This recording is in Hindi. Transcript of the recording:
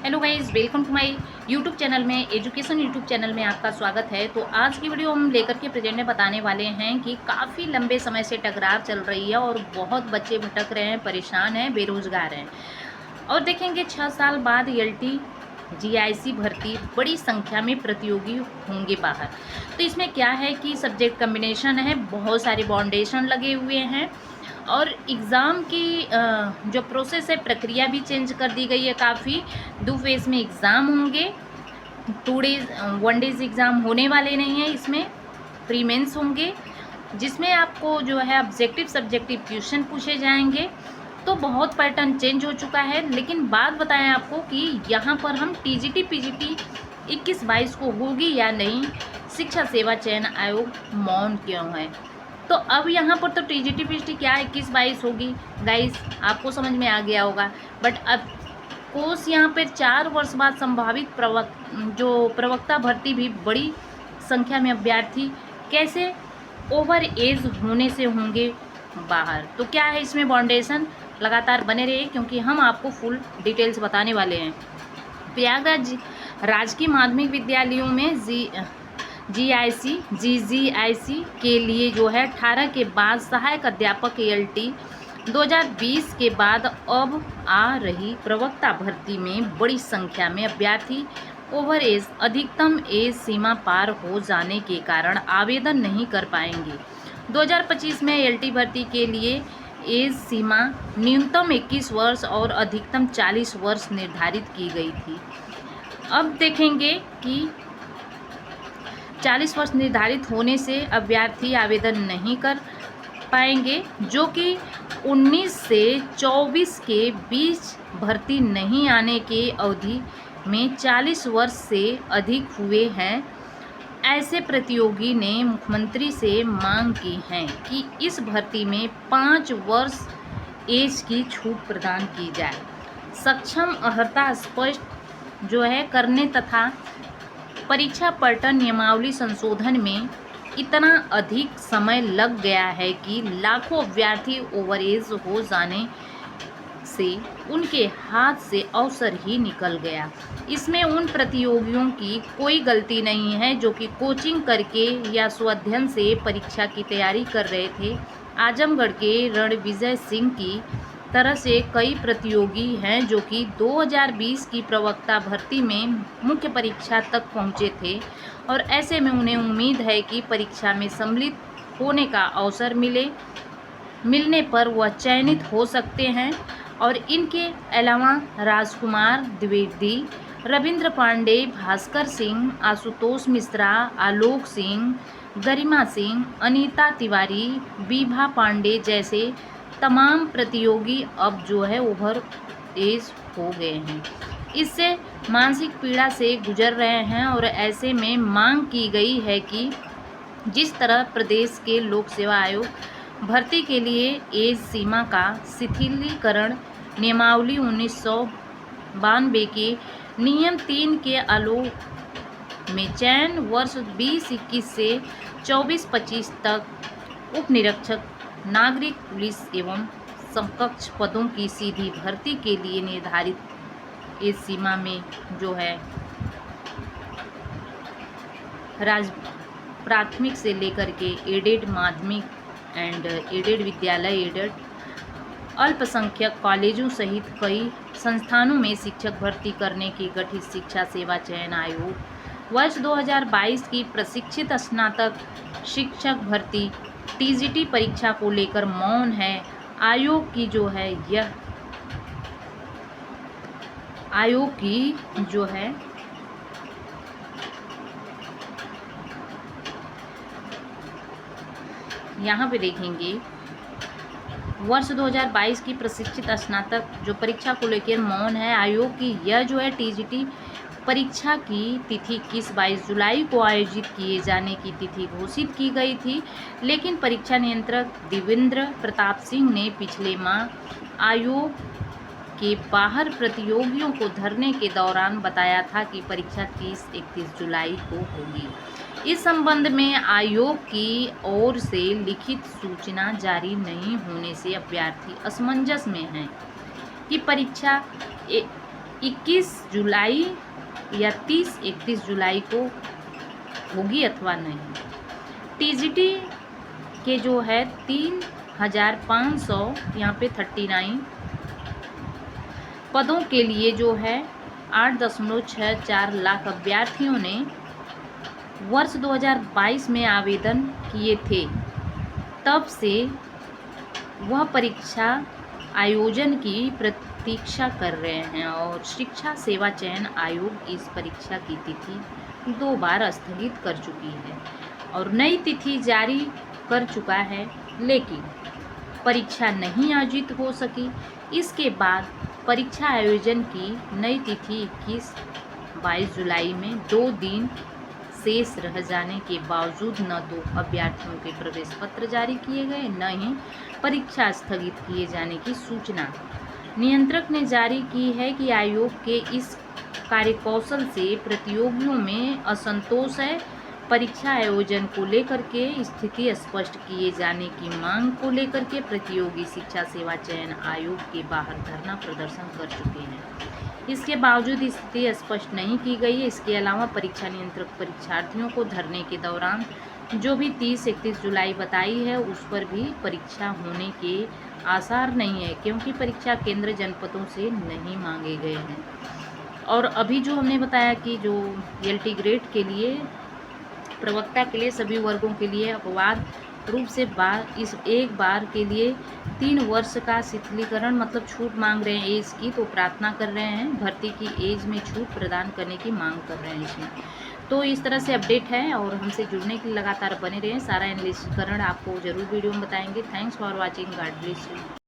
Hello guys, welcome to my YouTube channel में एजुकेशन यूट्यूब चैनल में आपका स्वागत है। तो आज की वीडियो हम लेकर के प्रेजेंट में बताने वाले हैं कि काफ़ी लंबे समय से टकरार चल रही है और बहुत बच्चे भटक रहे हैं, परेशान हैं, बेरोजगार हैं। और देखेंगे 6 साल बाद एलटी जीआईसी भर्ती बड़ी संख्या में प्रतियोगी होंगे बाहर। तो इसमें क्या है कि सब्जेक्ट कम्बिनेशन है, बहुत सारे बाउंडेशन लगे हुए हैं और एग्ज़ाम की जो प्रोसेस है, प्रक्रिया भी चेंज कर दी गई है काफ़ी। 2 फेज़ में एग्ज़ाम होंगे, 2 डेज़ 1 डेज़ एग्ज़ाम होने वाले नहीं हैं इसमें, प्री मेंस होंगे, जिसमें आपको जो है ऑब्जेक्टिव सब्जेक्टिव क्वेश्चन पूछे जाएंगे। तो बहुत पैटर्न चेंज हो चुका है, लेकिन बात बताएं आपको कि यहाँ पर हम टीजीटी पीजीटी 21-22 को होगी या नहीं, शिक्षा सेवा चयन आयोग मौन क्यों है। तो अब यहाँ पर तो टीजीटी पीजीटी क्या 21-22 होगी गाइस, आपको समझ में आ गया होगा। बट अब कोर्स यहाँ पर 4 वर्ष बाद संभावित प्रवक्ता भर्ती भी बड़ी संख्या में अभ्यर्थी कैसे ओवर एज होने से होंगे बाहर। तो क्या है इसमें बाउंडेशन, लगातार बने रहिए क्योंकि हम आपको फुल डिटेल्स बताने वाले हैं। प्रयागराज राजकीय माध्यमिक विद्यालयों में जीजीआईसी के लिए जो है 18 के बाद सहायक अध्यापक एलटी 2020 के बाद अब आ रही प्रवक्ता भर्ती में बड़ी संख्या में अभ्यर्थी ओवर एज अधिकतम एज सीमा पार हो जाने के कारण आवेदन नहीं कर पाएंगे। 2025 में एलटी भर्ती के लिए एज सीमा न्यूनतम 21 वर्ष और अधिकतम 40 वर्ष निर्धारित की गई थी। अब देखेंगे कि 40 वर्ष निर्धारित होने से अभ्यर्थी आवेदन नहीं कर पाएंगे, जो कि 19 से 24 के बीच भर्ती नहीं आने के अवधि में 40 वर्ष से अधिक हुए हैं। ऐसे प्रतियोगी ने मुख्यमंत्री से मांग की है कि इस भर्ती में 5 वर्ष एज की छूट प्रदान की जाए। सक्षम अर्हता स्पष्ट जो है करने तथा परीक्षा पैटर्न नियमावली संशोधन में इतना अधिक समय लग गया है कि लाखों अभ्यर्थी ओवर एज हो जाने से उनके हाथ से अवसर ही निकल गया। इसमें उन प्रतियोगियों की कोई गलती नहीं है जो कि कोचिंग करके या स्वाध्ययन से परीक्षा की तैयारी कर रहे थे। आजमगढ़ के रणविजय सिंह की तरह से कई प्रतियोगी हैं जो कि 2020 की प्रवक्ता भर्ती में मुख्य परीक्षा तक पहुंचे थे और ऐसे में उन्हें उम्मीद है कि परीक्षा में सम्मिलित होने का अवसर मिलने पर वह चयनित हो सकते हैं। और इनके अलावा राजकुमार द्विवेदी, रविंद्र पांडे, भास्कर सिंह, आशुतोष मिश्रा, आलोक सिंह, गरिमा सिंह, अनीता तिवारी, विभा पांडे जैसे तमाम प्रतियोगी अब जो है ओवर एज हो गए हैं। इससे मानसिक पीड़ा से गुजर रहे हैं और ऐसे में मांग की गई है कि जिस तरह प्रदेश के लोक सेवा आयोग भर्ती के लिए एज सीमा का शिथिलीकरण नियमावली 1992 के नियम 3 के आलोक में चयन वर्ष 2021 से 24-25 तक उप निरीक्षक, नागरिक पुलिस एवं समकक्ष पदों की सीधी भर्ती के लिए निर्धारित एज सीमा में जो है प्राथमिक से लेकर के एडेड माध्यमिक एंड एडेड विद्यालय, एडेड अल्पसंख्यक कॉलेजों सहित कई संस्थानों में शिक्षक भर्ती करने की गठित शिक्षा सेवा चयन आयोग वर्ष 2022 की प्रशिक्षित स्नातक शिक्षक भर्ती टीजीटी परीक्षा को लेकर मौन है। आयोग की जो है यहाँ पे देखेंगे वर्ष 2022 की प्रशिक्षित स्नातक जो परीक्षा को लेकर मौन है। आयोग की यह जो है टीजीटी परीक्षा की तिथि 21-22 जुलाई को आयोजित किए जाने की तिथि घोषित की गई थी, लेकिन परीक्षा नियंत्रक देवेंद्र प्रताप सिंह ने पिछले माह आयोग के बाहर प्रतियोगियों को धरने के दौरान बताया था कि परीक्षा 30-31 जुलाई को होगी। इस संबंध में आयोग की ओर से लिखित सूचना जारी नहीं होने से अभ्यर्थी असमंजस में हैं कि परीक्षा 21 जुलाई या 30-31 जुलाई को होगी अथवा नहीं। टीजीटी के जो है 3,500 यहाँ पे 39 पदों के लिए जो है 8.64 लाख अभ्यर्थियों ने वर्ष 2022 में आवेदन किए थे। तब से वह परीक्षा आयोजन की प्रतीक्षा कर रहे हैं और शिक्षा सेवा चयन आयोग इस परीक्षा की तिथि 2 बार स्थगित कर चुकी है और नई तिथि जारी कर चुका है, लेकिन परीक्षा नहीं आयोजित हो सकी। इसके बाद परीक्षा आयोजन की नई तिथि 21-22 जुलाई में 2 दिन शेष रह जाने के बावजूद न तो अभ्यर्थियों के प्रवेश पत्र जारी किए गए, न ही परीक्षा स्थगित किए जाने की सूचना नियंत्रक ने जारी की है कि आयोग के इस कार्यकौशल से प्रतियोगियों में असंतोष है। परीक्षा आयोजन को लेकर के स्थिति स्पष्ट किए जाने की मांग को लेकर के प्रतियोगी शिक्षा सेवा चयन आयोग के बाहर धरना प्रदर्शन कर चुके हैं। इसके बावजूद स्थिति स्पष्ट नहीं की गई है। इसके अलावा परीक्षा नियंत्रक परीक्षार्थियों को धरने के दौरान जो भी 30-31 जुलाई बताई है, उस पर भी परीक्षा होने के आसार नहीं है, क्योंकि परीक्षा केंद्र जनपदों से नहीं मांगे गए हैं। और अभी जो हमने बताया कि जो एलटी ग्रेड के लिए प्रवक्ता के लिए सभी वर्गों के लिए अपवाद रूप से इस एक बार के लिए 3 वर्ष का शिथिलीकरण मतलब छूट मांग रहे हैं एज की, तो प्रार्थना कर रहे हैं भर्ती की एज में छूट प्रदान करने की मांग कर रहे हैं इसमें। तो इस तरह से अपडेट है और हमसे जुड़ने के लिए लगातार बने रहें। सारा एनालिसिस आपको जरूर वीडियो में बताएंगे। Thanks for watching. God bless you.